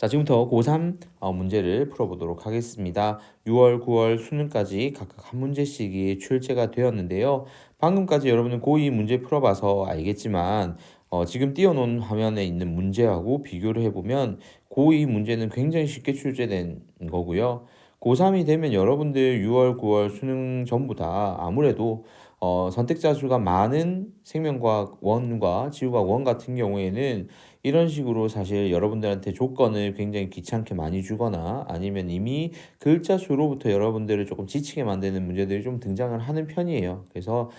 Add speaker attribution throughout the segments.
Speaker 1: 자, 지금부터 고3 문제를 풀어보도록 하겠습니다. 6월, 9월 수능까지 각각 한 문제씩이 출제가 되었는데요. 방금까지 여러분은 고2 문제 풀어봐서 알겠지만 지금 띄워놓은 화면에 있는 문제하고 비교를 해보면 고2 문제는 굉장히 쉽게 출제된 거고요. 고3이 되면 여러분들 6월, 9월 수능 전부 다 아무래도 선택자 수가 많은 생명과학 1과 지구과학 1 같은 경우에는 이런 식으로 사실 여러분들한테 조건을 굉장히 귀찮게 많이 주거나 아니면 이미 글자 수로부터 여러분들을 조금 지치게 만드는 문제들이 좀 등장을 하는 편이에요. 그래서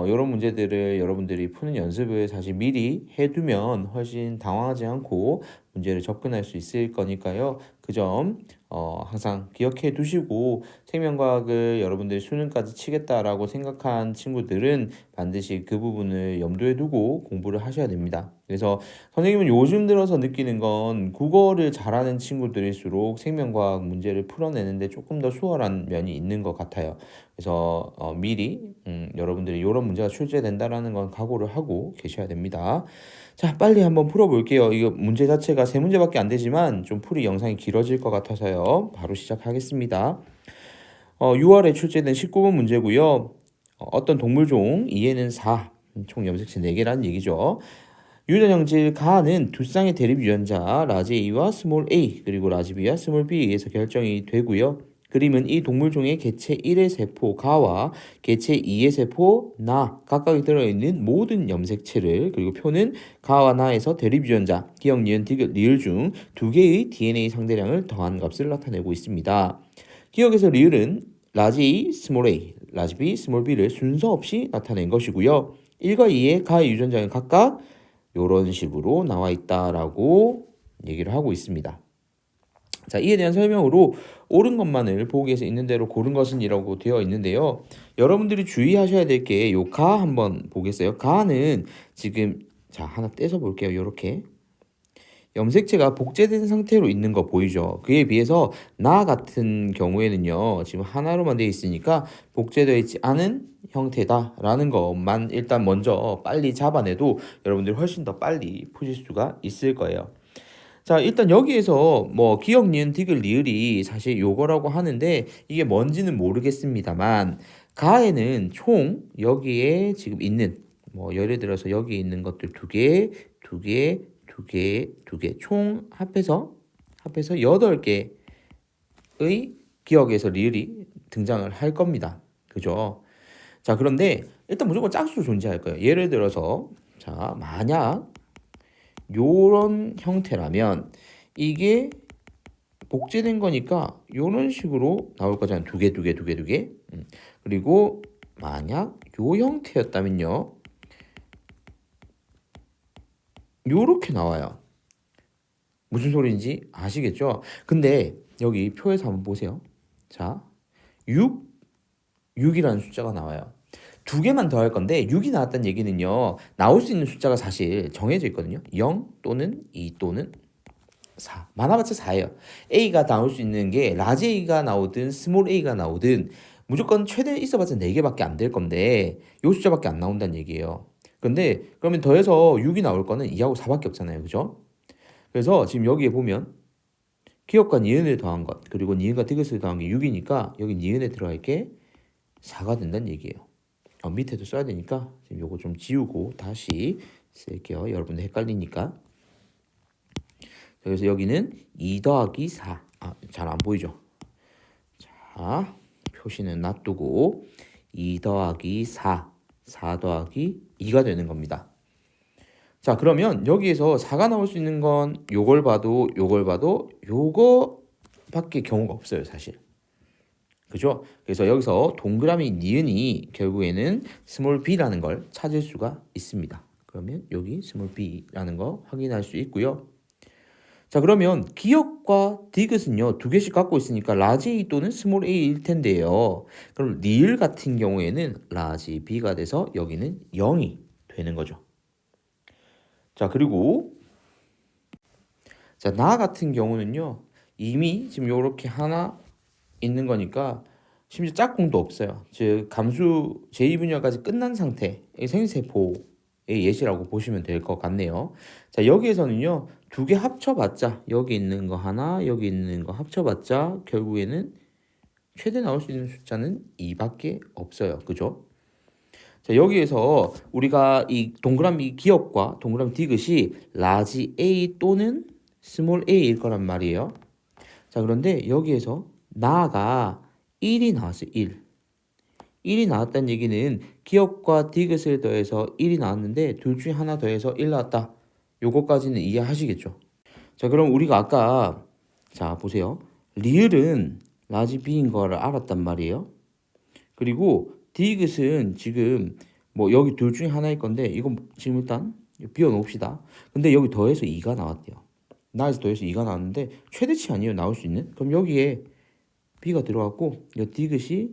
Speaker 1: 이런 문제들을 여러분들이 푸는 연습을 사실 미리 해두면 훨씬 당황하지 않고 문제를 접근할 수 있을 거니까요. 그 점 항상 기억해 두시고 생명과학을 여러분들이 수능까지 치겠다라고 생각한 친구들은 반드시 그 부분을 염두에 두고 공부를 하셔야 됩니다. 그래서 선생님은 요즘 들어서 느끼는 건 국어를 잘하는 친구들일수록 생명과학 문제를 풀어내는데 조금 더 수월한 면이 있는 것 같아요. 그래서 미리 여러분들이 이런 문제가 출제된다라는 건 각오를 하고 계셔야 됩니다. 자, 빨리 한번 풀어볼게요. 이거 문제 자체가 세 문제밖에 안 되지만 좀 풀이 영상이 길어질 것 같아서요. 바로 시작하겠습니다. 6월에 출제된 19번 문제고요. 어떤 동물종 이에는 4, 총 염색체 4개라는 얘기죠. 유전형질 가는 두 쌍의 대립 유전자 라지 A와 스몰 a 그리고 라지 B와 스몰 b에 의해서 결정이 되고요. 그림은 이 동물종의 개체 1의 세포 가와 개체 2의 세포 나 각각이 들어있는 모든 염색체를 그리고 표는 가와 나에서 대립 유전자 기역, 니은, 디귿, 리을 중 두 개의 DNA 상대량을 더한 값을 나타내고 있습니다. 기역에서 리을은 라지 A, 스몰 a, 라지 B, 스몰 b를 순서 없이 나타낸 것이고요. 1과 2의 가의 유전자는 각각 이런 식으로 나와 있다라고 얘기를 하고 있습니다. 자, 이에 대한 설명으로 옳은 것만을 보기에서 있는 대로 고른 것은 이라고 되어 있는데요. 여러분들이 주의하셔야 될 게 요 가 한번 보겠어요. 가는 지금 자 하나 떼서 볼게요. 요렇게 염색체가 복제된 상태로 있는 거 보이죠? 그에 비해서 나 같은 경우에는요. 지금 하나로만 되어 있으니까 복제되어 있지 않은 형태다라는 것만 일단 먼저 빨리 잡아내도 여러분들 훨씬 더 빨리 푸실 수가 있을 거예요. 자, 일단 여기에서 뭐 기역, 니은, 디귿, 리을이 사실 요거라고 하는데 이게 뭔지는 모르겠습니다만 가에는 총 여기에 지금 있는 뭐 예를 들어서 여기 있는 것들 두 개, 두 개, 두 개, 두 개, 총 합해서 8개의 기역에서 리을이 등장을 할 겁니다. 그죠? 자, 그런데 일단 무조건 짝수 존재할 거예요. 예를 들어서 자, 만약 요런 형태라면 이게 복제된 거니까 요런 식으로 나올 거잖아요. 두 개, 두 개, 두 개, 두 개. 그리고 만약 요 형태였다면요. 요렇게 나와요. 무슨 소리인지 아시겠죠? 근데 여기 표에서 한번 보세요. 자, 6이라는 숫자가 나와요. 두 개만 더 할 건데 6이 나왔다는 얘기는요. 나올 수 있는 숫자가 사실 정해져 있거든요. 0 또는 2 또는 4. 많아봤자 4예요. A가 나올 수 있는 게 라지 A가 나오든 스몰 A가 나오든 무조건 최대 있어봤자 4개밖에 안 될 건데 요 숫자밖에 안 나온다는 얘기예요. 근데 그러면 더해서 6이 나올 거는 2하고 4밖에 없잖아요. 그죠? 그래서 지금 여기에 보면 기역과 니은을 더한 것 그리고 니은과 디귿을 더한 게 6이니까 여기 니은에 들어갈 게 4가 된다는 얘기예요. 밑에도 써야 되니까 지금 요거 좀 지우고 다시 쓸게요. 여러분들 헷갈리니까. 그래서 여기는 2 더하기 4. 잘 안 보이죠? 자, 표시는 놔두고 2 더하기 4, 4 더하기 2가 되는 겁니다. 자, 그러면 여기에서 4가 나올 수 있는 건 요걸 봐도 요거밖에 경우가 없어요, 사실. 그죠? 그래서 여기서 동그라미 니은이 결국에는 스몰 b라는 걸 찾을 수가 있습니다. 그러면 여기 스몰 b라는 거 확인할 수 있고요. 자, 그러면 기역과 디귿은요 두 개씩 갖고 있으니까 라지 A 또는 스몰 a일 텐데요. 그럼 리을 같은 경우에는 라지 b가 돼서 여기는 0이 되는 거죠. 자, 그리고 자, 나 같은 경우는요 이미 지금 요렇게 하나 있는 거니까 심지어 짝꿍도 없어요. 즉 감수 제2분열까지 끝난 상태의 생세포 예시라고 보시면 될 것 같네요. 자, 여기에서는요, 두 개 합쳐봤자, 여기 있는 거 하나, 여기 있는 거 합쳐봤자, 결국에는 최대 나올 수 있는 숫자는 2밖에 없어요. 그죠? 자, 여기에서 우리가 이 동그라미 기억과 동그라미 디귿이 라지 A 또는 스몰 a일 거란 말이에요. 자, 그런데 여기에서 나가 1이 나왔어요. 1. 1이 나왔다는 얘기는 기억과 디귿을 더해서 1이 나왔는데 둘 중에 하나 더해서 1 나왔다. 요거까지는 이해하시겠죠? 자, 그럼 우리가 아까 자, 보세요. 리을은 라지 b인 거를 알았단 말이에요. 그리고 디귿은 지금 뭐 여기 둘 중에 하나일 건데 이거 지금 일단 비워 놓읍시다. 근데 여기 더해서 2가 나왔대요. 나에서 더해서 2가 나왔는데 최대치 아니에요, 나올 수 있는? 그럼 여기에 b가 들어갔고 이 디귿이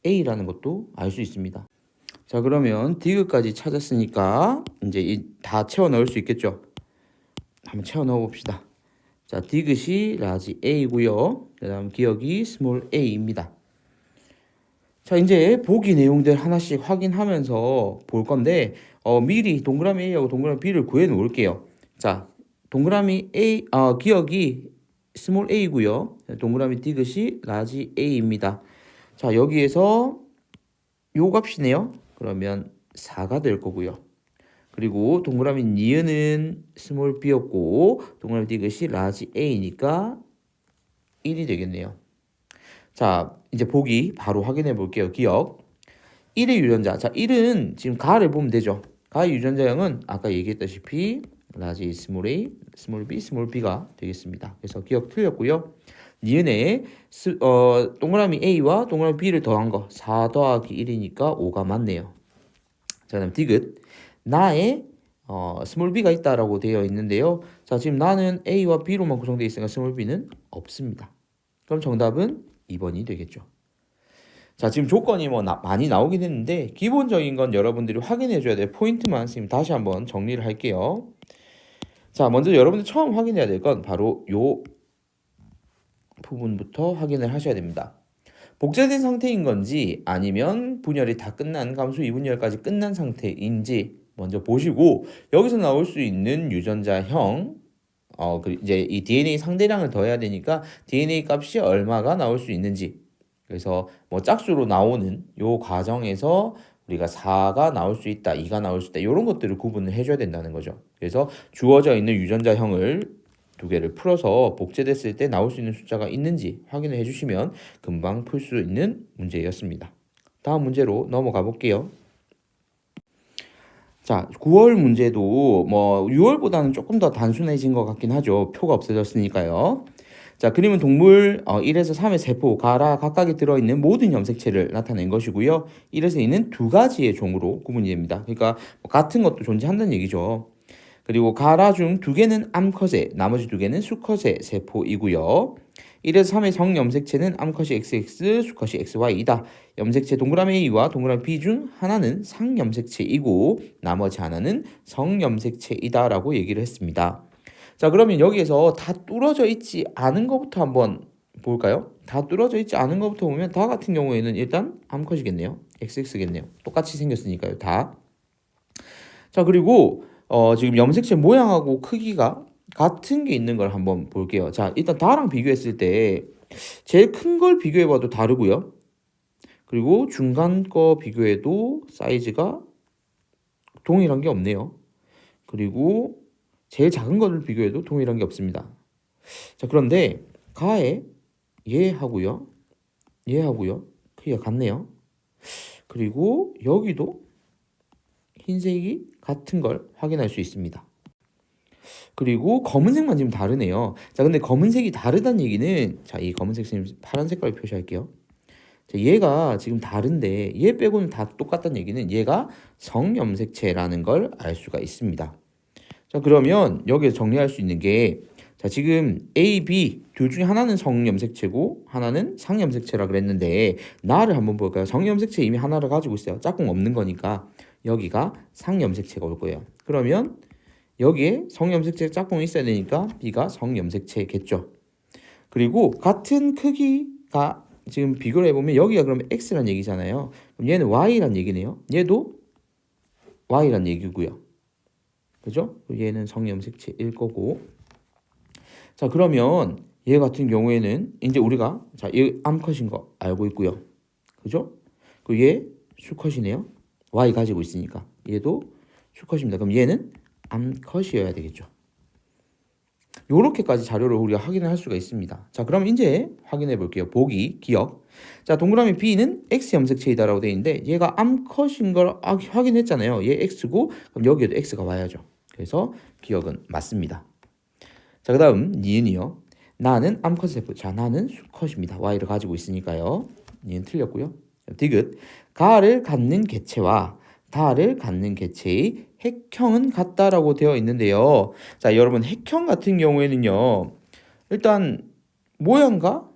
Speaker 1: a라는 것도 알 수 있습니다. 자, 그러면 디귿까지 찾았으니까 이제 다 채워 넣을 수 있겠죠? 한번 채워 넣어 봅시다. 자, 디귿이 라지 a고요. 그다음 기억이 스몰 a입니다. 자, 이제 보기 내용들 하나씩 확인하면서 볼 건데 미리 동그라미 A하고 동그라미 B를 구해 놓을게요. 자, 동그라미 A 기억이 스몰 a고요. 동그라미 디귿이 라지 a입니다. 자, 여기에서 요 값이네요. 그러면 4가 될 거고요. 그리고 동그라미 니은은 스몰 b였고 동그라미 디귿이 라지 a니까 1이 되겠네요. 자, 이제 보기 바로 확인해 볼게요. 기억 1의 유전자. 자, 1은 지금 가를 보면 되죠. 가의 유전자형은 아까 얘기했다시피 라지 스몰 a, 스몰 b, 스몰 b가 되겠습니다. 그래서 기억 틀렸고요. 니은에 동그라미 a와 동그라미 b를 더한 거 4 더하기 1이니까 5가 맞네요. 자, 그다음 디귿 나의 스몰 b가 있다라고 되어 있는데요. 자, 지금 나는 a와 b로만 구성되어 있으니까 스몰 b는 없습니다. 그럼 정답은 2번이 되겠죠. 자, 지금 조건이 뭐 많이 나오긴 했는데 기본적인 건 여러분들이 확인해 줘야 될 포인트만 선생님 다시 한번 정리를 할게요. 자, 먼저 여러분들 처음 확인해야 될 건 바로 요 부분부터 확인을 하셔야 됩니다. 복제된 상태인 건지 아니면 분열이 다 끝난 감수 2분열까지 끝난 상태인지 먼저 보시고 여기서 나올 수 있는 유전자형 이제 이 DNA 상대량을 더해야 되니까 DNA 값이 얼마가 나올 수 있는지 그래서 뭐 짝수로 나오는 요 과정에서 우리가 4가 나올 수 있다, 2가 나올 수 있다 이런 것들을 구분을 해줘야 된다는 거죠. 그래서 주어져 있는 유전자형을 두 개를 풀어서 복제됐을 때 나올 수 있는 숫자가 있는지 확인을 해주시면 금방 풀 수 있는 문제였습니다. 다음 문제로 넘어가 볼게요. 자, 9월 문제도 뭐 6월보다는 조금 더 단순해진 것 같긴 하죠. 표가 없어졌으니까요. 자, 그림은 동물 1에서 3의 세포, 가라 각각에 들어있는 모든 염색체를 나타낸 것이고요. 1에서 2는 두 가지의 종으로 구분이 됩니다. 그러니까 같은 것도 존재한다는 얘기죠. 그리고 가라 중 두 개는 암컷의, 나머지 두 개는 수컷의 세포이고요. 1에서 3의 성염색체는 암컷이 XX, 수컷이 XY이다. 염색체 동그라미 A와 동그라미 B 중 하나는 상염색체이고 나머지 하나는 성염색체이다 라고 얘기를 했습니다. 자, 그러면 여기에서 다 뚫어져 있지 않은 것부터 한번 볼까요? 다 뚫어져 있지 않은 것부터 보면 다 같은 경우에는 일단 암컷이겠네요. XX겠네요. 똑같이 생겼으니까요. 다. 자, 그리고 지금 염색체 모양하고 크기가 같은 게 있는 걸 한번 볼게요. 자, 일단 다랑 비교했을 때 제일 큰 걸 비교해봐도 다르고요. 그리고 중간 거 비교해도 사이즈가 동일한 게 없네요. 그리고 제일 작은 거를 비교해도 동일한 게 없습니다. 자, 그런데 가에 얘하고요. 얘하고요. 크기가 같네요. 그리고 여기도 흰색이 같은 걸 확인할 수 있습니다. 그리고 검은색만 지금 다르네요. 자, 근데 검은색이 다르다는 얘기는 자, 이 검은색 선생님 파란 색깔로 표시할게요. 자, 얘가 지금 다른데 얘 빼고는 다 똑같다는 얘기는 얘가 성염색체라는 걸 알 수가 있습니다. 자, 그러면 여기서 정리할 수 있는 게 자, 지금 A, B 둘 중에 하나는 성염색체고 하나는 상염색체라 그랬는데 나를 한번 볼까요? 성염색체 이미 하나를 가지고 있어요. 짝꿍 없는 거니까 여기가 상염색체가 올 거예요. 그러면 여기에 성염색체 짝꿍이 있어야 되니까 B가 성염색체겠죠. 그리고 같은 크기가 지금 비교를 해보면 여기가 그러면 X란 얘기잖아요. 그럼 얘는 Y란 얘기네요. 얘도 y란 얘기고요. 그죠? 얘는 성염색체일 거고. 자, 그러면 얘 같은 경우에는 이제 우리가 자, 얘 암컷인 거 알고 있고요. 그죠? 얘 수컷이네요. y 가지고 있으니까. 얘도 수컷입니다. 그럼 얘는 암컷이어야 되겠죠. 요렇게까지 자료를 우리가 확인을 할 수가 있습니다. 자, 그럼 이제 확인해 볼게요. 보기, 기억. 자, 동그라미 B는 X 염색체이다라고 되어 있는데 얘가 암컷인 걸 확인했잖아요. 얘 X고 그럼 여기에도 X가 와야죠. 그래서 기억은 맞습니다. 자, 그 다음 니은이요. 나는 암컷 세포. 자, 나는 수컷입니다. Y를 가지고 있으니까요. 니은 틀렸고요. 디귿. 가를 갖는 개체와 다를 갖는 개체의 핵형은 같다라고 되어 있는데요. 자, 여러분 핵형 같은 경우에는요. 일단 모양과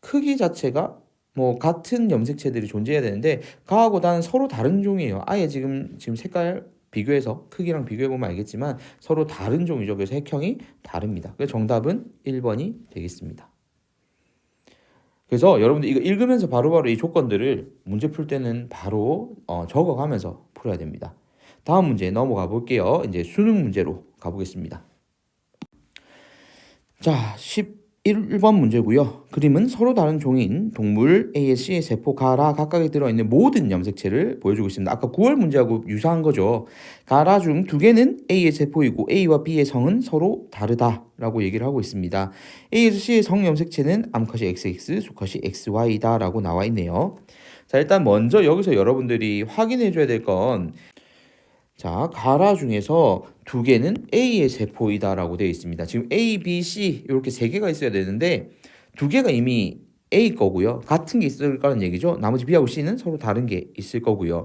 Speaker 1: 크기 자체가 뭐 같은 염색체들이 존재해야 되는데 가하고 다는 서로 다른 종이에요. 아예 지금 색깔 비교해서 크기랑 비교해 보면 알겠지만 서로 다른 종이죠. 그래서 핵형이 다릅니다. 그래서 정답은 1번이 되겠습니다. 그래서 여러분들 이거 읽으면서 바로바로 이 조건들을 문제 풀 때는 바로 적어가면서 풀어야 됩니다. 다음 문제 넘어가 볼게요. 이제 수능 문제로 가보겠습니다. 자, 11번 문제고요. 그림은 서로 다른 종인 동물 A의 C의 세포 가라 각각에 들어있는 모든 염색체를 보여주고 있습니다. 아까 9월 문제하고 유사한 거죠. 가라 중 두 개는 A의 세포이고 A와 B의 성은 서로 다르다라고 얘기를 하고 있습니다. A에서 C의 성 염색체는 암컷이 XX, 수컷이 XY다라고 나와 있네요. 자, 일단 먼저 여기서 여러분들이 확인해 줘야 될 건 자, 가라 중에서 두 개는 A의 세포이다라고 되어 있습니다. 지금 A, B, C 이렇게 세 개가 있어야 되는데 두 개가 이미 A 거고요. 같은 게 있을 거라는 얘기죠. 나머지 B하고 C는 서로 다른 게 있을 거고요.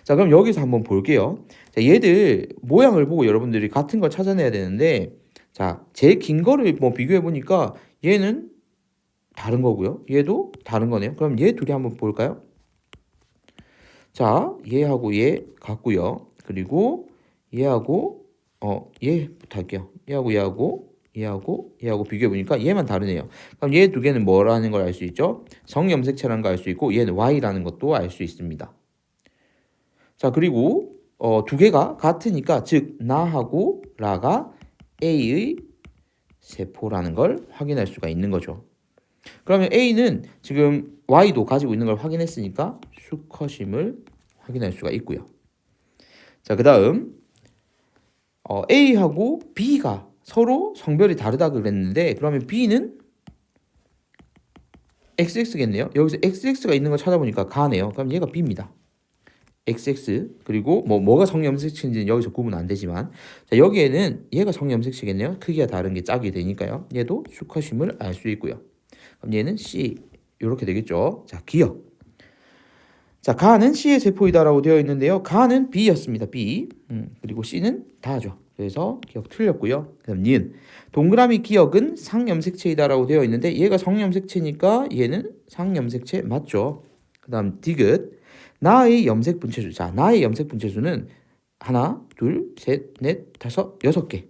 Speaker 1: 자, 그럼 여기서 한번 볼게요. 자, 얘들 모양을 보고 여러분들이 같은 걸 찾아내야 되는데 자, 제일 긴 거를 뭐 비교해 보니까 얘는 다른 거고요. 얘도 다른 거네요. 그럼 얘 둘이 한번 볼까요? 자, 얘하고 얘 같고요. 그리고 얘하고 얘부터 할게요. 얘하고 비교해 보니까 얘만 다르네요. 그럼 얘 두 개는 뭐라는 걸 알 수 있죠? 성염색체라는 걸 알 수 있고 얘는 Y라는 것도 알 수 있습니다. 자, 그리고 두 개가 같으니까 즉 나하고 라가 A의 세포라는 걸 확인할 수가 있는 거죠. 그러면 A는 지금 Y도 가지고 있는 걸 확인했으니까 수컷임을 확인할 수가 있고요. 자, 그 다음 A하고 B가 서로 성별이 다르다 그랬는데 그러면 B는 XX겠네요. 여기서 XX가 있는 걸 찾아보니까 가네요. 그럼 얘가 B입니다. XX 그리고 뭐가 성염색체인지는 여기서 구분 안 되지만 자, 여기에는 얘가 성염색체겠네요. 크기가 다른 게 짝이 되니까요. 얘도 수컷임을 알 수 있고요. 그럼 얘는 C 이렇게 되겠죠. 자, 기억. 자, 가는 C의 세포이다라고 되어 있는데요. 가는 B였습니다. B. 그리고 C는 다죠. 그래서 기억 틀렸고요. 그다음 니은. 동그라미 기억은 상염색체이다라고 되어 있는데 얘가 성염색체니까 얘는 상염색체 맞죠. 그다음 디귿. 나의 염색 분체수. 자, 나의 염색 분체수는 하나, 둘, 셋, 넷, 다섯, 6개.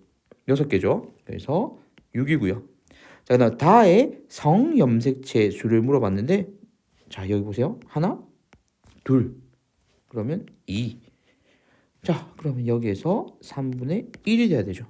Speaker 1: 6개죠. 그래서 6이고요. 자, 그다음 다의 성염색체 수를 물어봤는데 자, 여기 보세요. 하나, 둘. 그러면 2. 자, 그러면 여기에서 3분의 1이 돼야 되죠.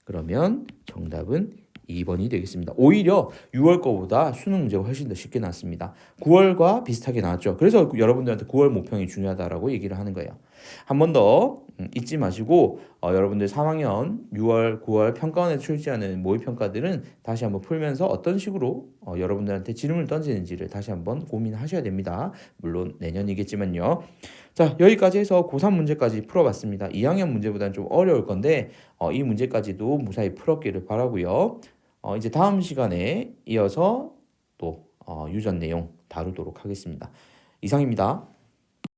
Speaker 1: 그러면 정답은 2번이 되겠습니다. 오히려 6월 거보다 수능 문제가 훨씬 더 쉽게 나왔습니다. 9월과 비슷하게 나왔죠. 그래서 여러분들한테 9월 모평이 중요하다라고 얘기를 하는 거예요. 한 번 더 잊지 마시고 여러분들 3학년 6월, 9월 평가원에 출제하는 모의평가들은 다시 한번 풀면서 어떤 식으로 여러분들한테 질문을 던지는지를 다시 한번 고민하셔야 됩니다. 물론 내년이겠지만요. 자, 여기까지 해서 고3 문제까지 풀어봤습니다. 2학년 문제보다는 좀 어려울 건데 이 문제까지도 무사히 풀었기를 바라고요. 이제 다음 시간에 이어서 또 유전 내용 다루도록 하겠습니다. 이상입니다.